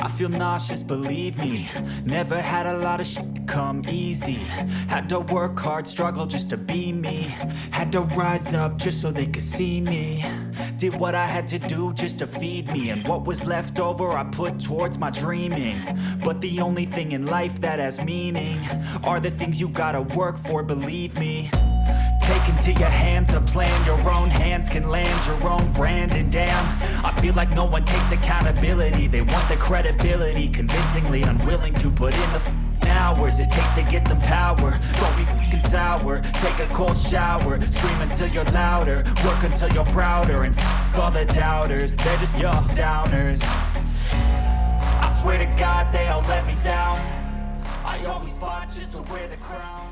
I feel nauseous, believe me. Never had a lot of shit come easy. Had to work hard, struggle just to be me. Had to rise up just so they could see me. Did what I had to do just to feed me. And what was left over I put towards my dreaming. But the only thing in life that has meaning are the things you gotta work for, believe me. Take into your hands a plan, your own hands can land your own brand. And damn, I feel like no one takes accountability. They want the credibility, convincingly unwilling to put in the hours it takes to get some power. Don't be f***ing sour, take a cold shower. Scream until you're louder, work until you're prouder. And f*** all the doubters, they're just your downers. I swear to God they all let me down. I always fought just to wear the crown.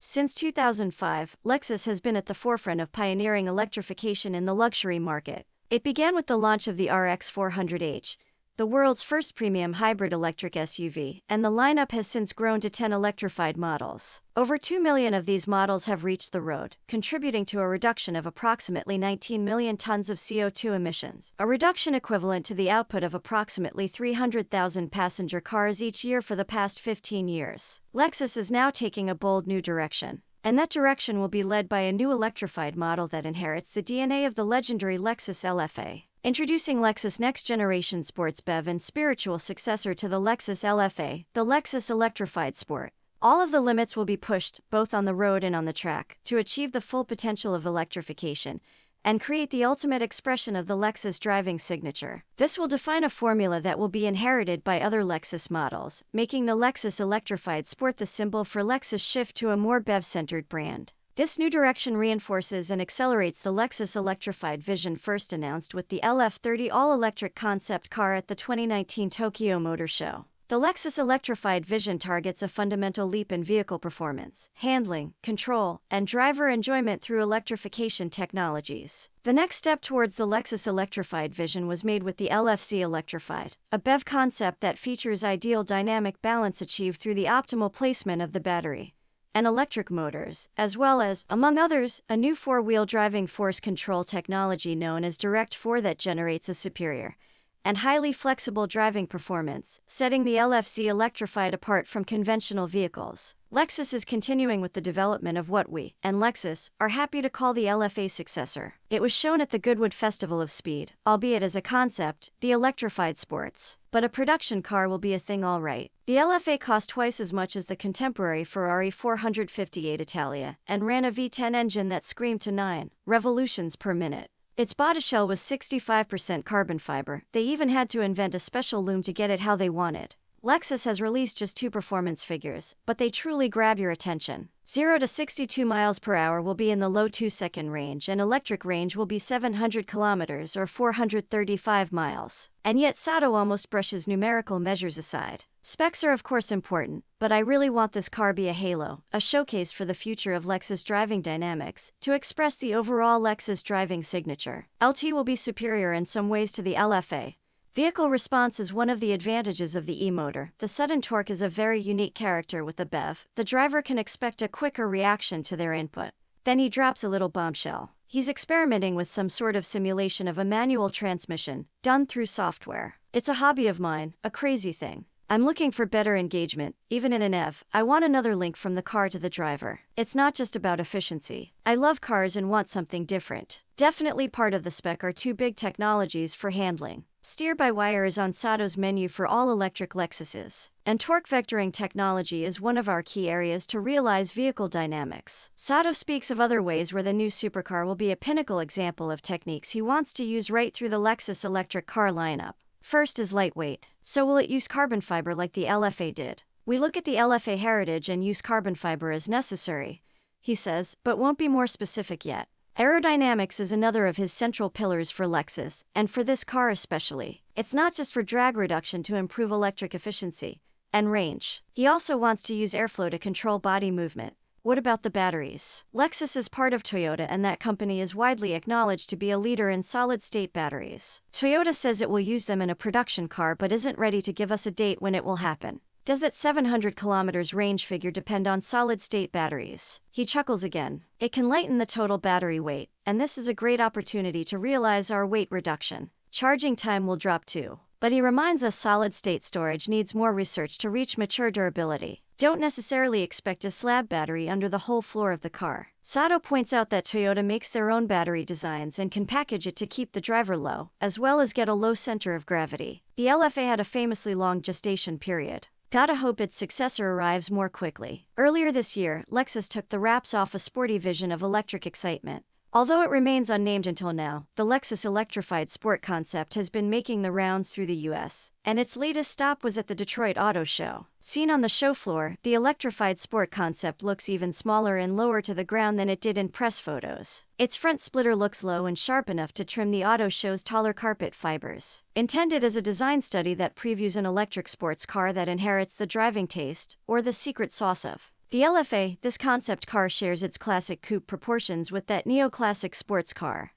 Since 2005, Lexus has been at the forefront of pioneering electrification in the luxury market. It began with the launch of the RX 400h, the world's first premium hybrid electric SUV, and the lineup has since grown to 10 electrified models. Over 2 million of these models have reached the road, contributing to a reduction of approximately 19 million tons of CO2 emissions, a reduction equivalent to the output of approximately 300,000 passenger cars each year for the past 15 years. Lexus is now taking a bold new direction. And that direction will be led by a new electrified model that inherits the DNA of the legendary Lexus LFA. Introducing Lexus' next-generation sports BEV and spiritual successor to the Lexus LFA, the Lexus Electrified Sport. All of the limits will be pushed, both on the road and on the track, to achieve the full potential of electrification and create the ultimate expression of the Lexus driving signature. This will define a formula that will be inherited by other Lexus models, making the Lexus Electrified Sport the symbol for Lexus' shift to a more BEV-centered brand. This new direction reinforces and accelerates the Lexus Electrified vision first announced with the LF30 all-electric concept car at the 2019 Tokyo Motor Show. The Lexus Electrified vision targets a fundamental leap in vehicle performance, handling, control, and driver enjoyment through electrification technologies. The next step towards the Lexus Electrified vision was made with the LFC Electrified, a BEV concept that features ideal dynamic balance achieved through the optimal placement of the battery and electric motors, as well as, among others, a new four-wheel driving force control technology known as Direct 4 that generates a superior and highly flexible driving performance, setting the LFC Electrified apart from conventional vehicles. Lexus is continuing with the development of what we, and Lexus, are happy to call the LFA successor. It was shown at the Goodwood Festival of Speed, albeit as a concept, the Electrified Sports. But a production car will be a thing all right. The LFA cost twice as much as the contemporary Ferrari 458 Italia, and ran a V10 engine that screamed to 9 revolutions per minute. Its body shell was 65% carbon fiber. They even had to invent a special loom to get it how they wanted. Lexus has released just 2 performance figures, but they truly grab your attention. 0 to 62 miles per hour will be in the low 2-second range, and electric range will be 700 kilometers or 435 miles. And yet Sato almost brushes numerical measures aside. Specs are of course important, but I really want this car be a halo, a showcase for the future of Lexus driving dynamics, to express the overall Lexus driving signature. LT will be superior in some ways to the LFA. Vehicle response is one of the advantages of the e-motor. The sudden torque is a very unique character with the BEV. The driver can expect a quicker reaction to their input. Then he drops a little bombshell. He's experimenting with some sort of simulation of a manual transmission, done through software. It's a hobby of mine, a crazy thing. I'm looking for better engagement, even in an EV. I want another link from the car to the driver. It's not just about efficiency. I love cars and want something different. Definitely part of the spec are 2 big technologies for handling. Steer-by-wire is on Sato's menu for all electric Lexuses, and torque vectoring technology is one of our key areas to realize vehicle dynamics. Sato speaks of other ways where the new supercar will be a pinnacle example of techniques he wants to use right through the Lexus electric car lineup. First is lightweight. So will it use carbon fiber like the LFA did? We look at the LFA heritage and use carbon fiber as necessary, he says, but won't be more specific yet. Aerodynamics is another of his central pillars for Lexus, and for this car especially. It's not just for drag reduction to improve electric efficiency and range. He also wants to use airflow to control body movement. What about the batteries? Lexus is part of Toyota, and that company is widely acknowledged to be a leader in solid-state batteries. Toyota says it will use them in a production car but isn't ready to give us a date when it will happen. Does that 700 kilometers range figure depend on solid-state batteries? He chuckles again. It can lighten the total battery weight, and this is a great opportunity to realize our weight reduction. Charging time will drop too. But he reminds us solid-state storage needs more research to reach mature durability. Don't necessarily expect a slab battery under the whole floor of the car. Sato points out that Toyota makes their own battery designs and can package it to keep the driver low, as well as get a low center of gravity. The LFA had a famously long gestation period. Gotta hope its successor arrives more quickly. Earlier this year, Lexus took the wraps off a sporty vision of electric excitement. Although it remains unnamed until now, the Lexus Electrified sport concept has been making the rounds through the US, and its latest stop was at the Detroit Auto Show. Seen on the show floor, the electrified sport concept looks even smaller and lower to the ground than it did in press photos. Its front splitter looks low and sharp enough to trim the auto show's taller carpet fibers. Intended as a design study that previews an electric sports car that inherits the driving taste, or the secret sauce of the LFA, this concept car shares its classic coupe proportions with that neoclassic sports car.